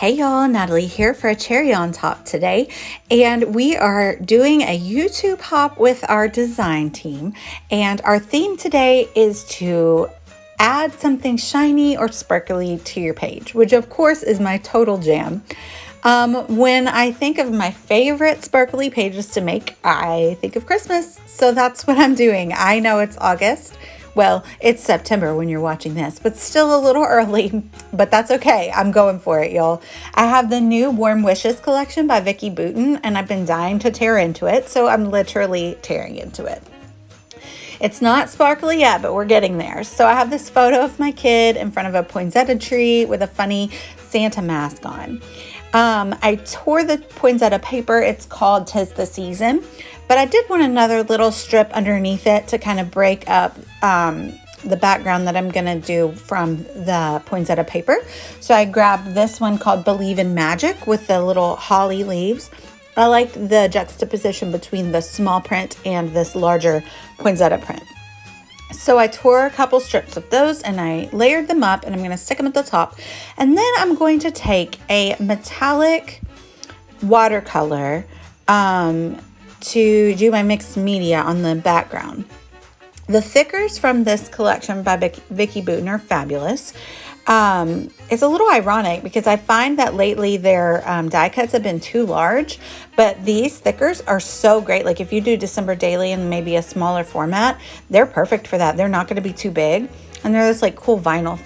Hey y'all, Natalie here for a cherry on top today, and we are doing a YouTube hop with our design team, and our theme today is to add something shiny or sparkly to your page, which of course is my total jam. When I think of my favorite sparkly pages to make, I think of Christmas, so that's what I'm doing. I know it's August. Well, it's September when you're watching this, but still a little early, but that's okay. I'm going for it, y'all. I have the new Warm Wishes collection by Vicki Boutin, and I've been dying to tear into it, so I'm literally tearing into it. It's not sparkly yet, but we're getting there. So I have this photo of my kid in front of a poinsettia tree with a funny Santa mask on. I tore the poinsettia paper. It's called 'Tis the Season. But I did want another little strip underneath it to kind of break up the background that I'm going to do from the poinsettia paper. So I grabbed this one called Believe in Magic with the little holly leaves. I like the juxtaposition between the small print and this larger poinsettia print. So I tore a couple strips of those and I layered them up, and I'm going to stick them at the top. And then I'm going to take a metallic watercolor to do my mixed media on the background. The thickers from this collection by Vicki Boutin are fabulous. It's a little ironic because I find that lately their die cuts have been too large, but these thickers are so great. Like if you do December Daily and maybe a smaller format, they're perfect for that. They're not going to be too big, and they're this like cool vinyl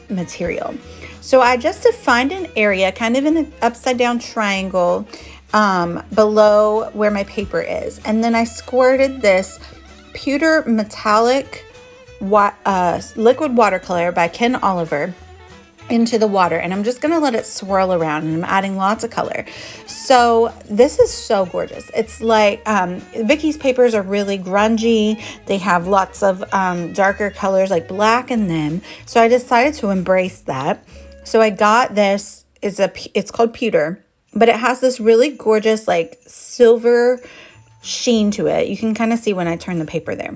material. So I just defined an area kind of in an upside down triangle below where my paper is, and then I squirted this pewter metallic liquid watercolor by Ken Oliver into the water, and I'm just going to let it swirl around, and I'm adding lots of color. So this is so gorgeous. It's like Vicki's papers are really grungy. They have lots of darker colors like black in them, so I decided to embrace that. So I got this, it's called pewter, but it has this really gorgeous like silver sheen to it. You can kind of see when I turn the paper there.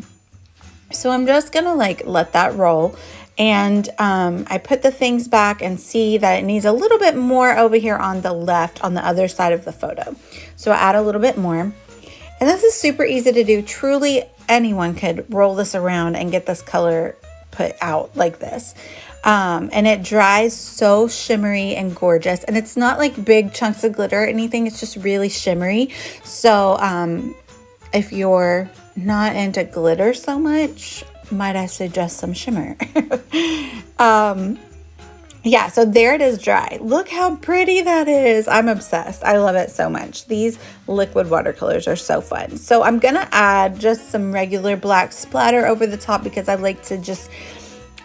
So I'm just gonna like let that roll, and I put the things back and see that it needs a little bit more over here on the left on the other side of the photo. So I add a little bit more, and this is super easy to do. Truly anyone could roll this around and get this color put out like this. And it dries so shimmery and gorgeous, and it's not like big chunks of glitter or anything. It's just really shimmery. So if you're not into glitter so much, might I suggest some shimmer? Yeah, so there it is dry. Look how pretty that is. I'm obsessed. I love it so much. These liquid watercolors are so fun. So I'm gonna add just some regular black splatter over the top because I like to just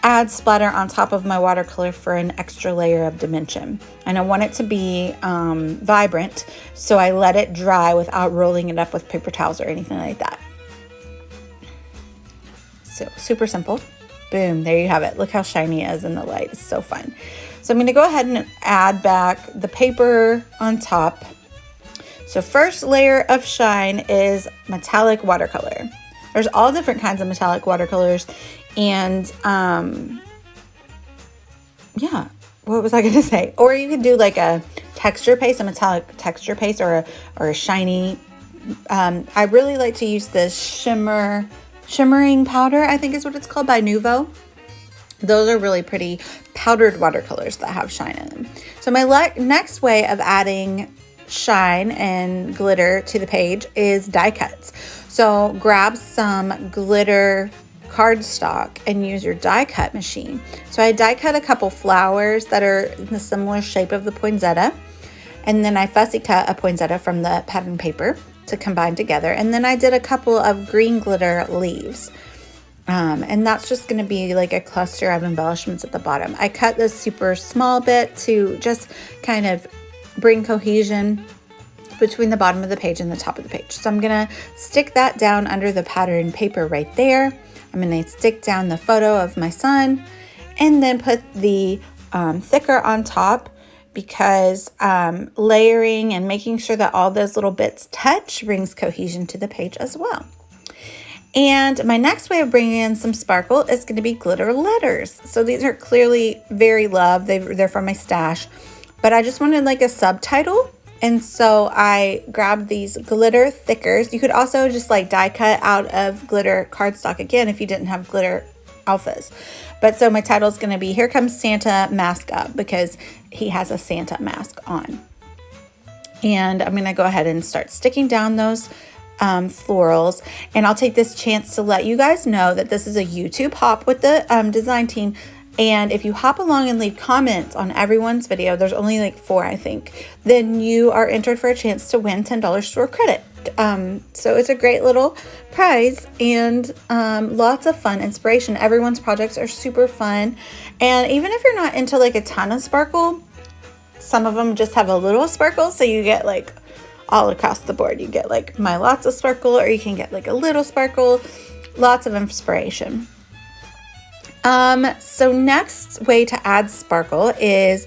add splatter on top of my watercolor for an extra layer of dimension. And I want it to be vibrant, so I let it dry without rolling it up with paper towels or anything like that. So super simple. Boom, there you have it. Look how shiny it is in the light. It's so fun. So I'm going to go ahead and add back the paper on top. So first layer of shine is metallic watercolor. There's all different kinds of metallic watercolors. And yeah, what was I going to say? Or you could do like a texture paste, a metallic texture paste, or a shiny. I really like to use this shimmering powder, I think is what it's called, by Nuvo. Those are really pretty powdered watercolors that have shine in them. So my next way of adding shine and glitter to the page is die cuts. So grab some glitter cardstock and use your die cut machine. So I die cut a couple flowers that are in the similar shape of the poinsettia, and then I fussy cut a poinsettia from the pattern paper to combine together, and then I did a couple of green glitter leaves, and that's just going to be like a cluster of embellishments at the bottom. I cut this super small bit to just kind of bring cohesion between the bottom of the page and the top of the page. So I'm going to stick that down under the pattern paper right there. I'm going to stick down the photo of my son, and then put the thicker on top, because layering and making sure that all those little bits touch brings cohesion to the page as well. And my next way of bringing in some sparkle is going to be glitter letters. So these are clearly very loved. They're from my stash. but I just wanted like a subtitle. And so I grabbed these glitter thickers. You could also just like die cut out of glitter cardstock again if you didn't have glitter alphas. But so my title is going to be Here Comes Santa Mask Up, because he has a Santa mask on. And I'm going to go ahead and start sticking down those florals. And I'll take this chance to let you guys know that this is a YouTube hop with the design team. And if you hop along and leave comments on everyone's video, there's only like 4, I think, then you are entered for a chance to win $10 store credit. So it's a great little prize, and lots of fun inspiration. Everyone's projects are super fun. And even if you're not into like a ton of sparkle, some of them just have a little sparkle. So you get like all across the board. You get like my lots of sparkle, or you can get like a little sparkle, lots of inspiration. So next way to add sparkle is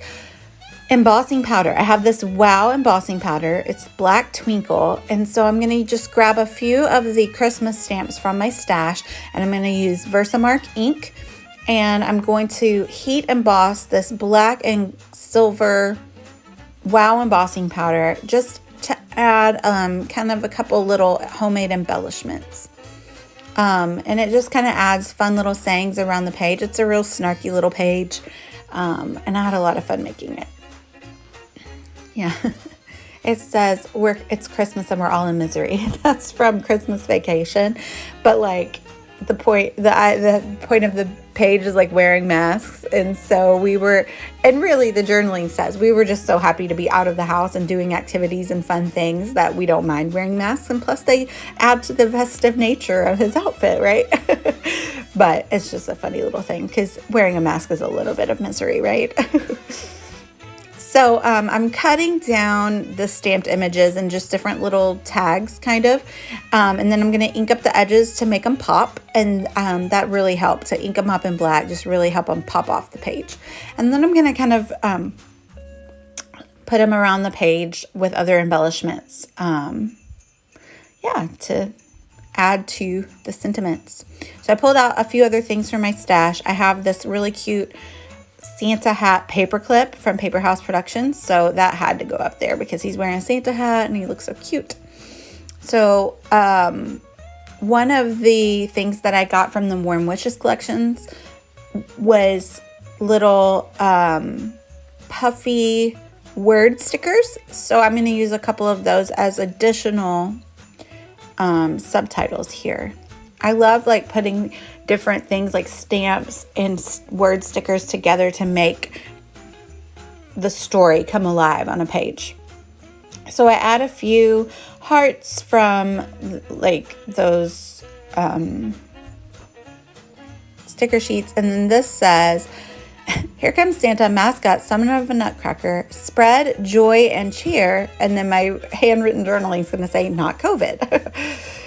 embossing powder. I have this Wow embossing powder. It's black twinkle. And so I'm going to just grab a few of the Christmas stamps from my stash, and I'm going to use Versamark ink, and I'm going to heat emboss this black and silver Wow embossing powder just to add kind of a couple little homemade embellishments. And it just kind of adds fun little sayings around the page. It's a real snarky little page. And I had a lot of fun making it. Yeah. It says it's Christmas and we're all in misery. That's from Christmas Vacation. But like the point of the page is like wearing masks. And so and really the journaling says we were just so happy to be out of the house and doing activities and fun things that we don't mind wearing masks. And plus they add to the festive nature of his outfit, right? But it's just a funny little thing, because wearing a mask is a little bit of misery, right? So I'm cutting down the stamped images in just different little tags, kind of. And then I'm going to ink up the edges to make them pop. And that really helped to ink them up in black, just really help them pop off the page. And then I'm going to kind of put them around the page with other embellishments. To add to the sentiments. So I pulled out a few other things from my stash. I have this really cute Santa hat paperclip from Paper House Productions. So that had to go up there because he's wearing a Santa hat and he looks so cute. So one of the things that I got from the Warm Wishes collections was little puffy word stickers. So I'm going to use a couple of those as additional subtitles here. I love like putting different things like stamps and word stickers together to make the story come alive on a page. So I add a few hearts from like those sticker sheets, and then this says, "Here comes Santa, mascot, summoner of a nutcracker, spread joy and cheer," and then my handwritten journaling is going to say, "Not COVID."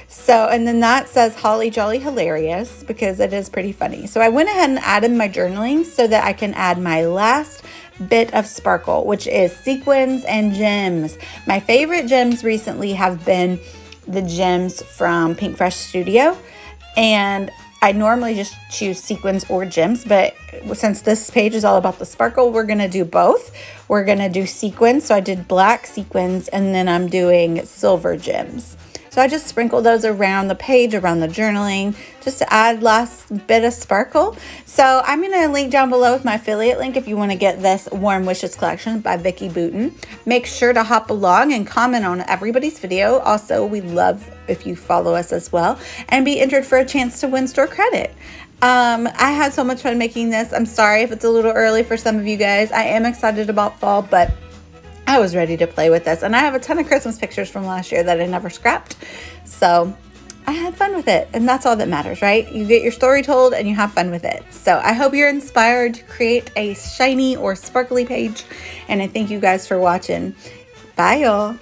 So, and then that says Holly Jolly Hilarious, because it is pretty funny. So I went ahead and added my journaling so that I can add my last bit of sparkle, which is sequins and gems. My favorite gems recently have been the gems from Pink Fresh Studio, and I normally just choose sequins or gems, but since this page is all about the sparkle, we're going to do both. We're going to do sequins. So I did black sequins, and then I'm doing silver gems. So I just sprinkle those around the page, around the journaling, just to add last bit of sparkle. So I'm going to link down below with my affiliate link if you want to get this Warm Wishes collection by Vicki Booten. Make sure to hop along and comment on everybody's video. Also, we love if you follow us as well and be entered for a chance to win store credit. I had so much fun making this. I'm sorry if it's a little early for some of you guys. I am excited about fall, but I was ready to play with this, and I have a ton of Christmas pictures from last year that I never scrapped. So I had fun with it, and that's all that matters, right? You get your story told and you have fun with it. So I hope you're inspired to create a shiny or sparkly page, and I thank you guys for watching. Bye, y'all.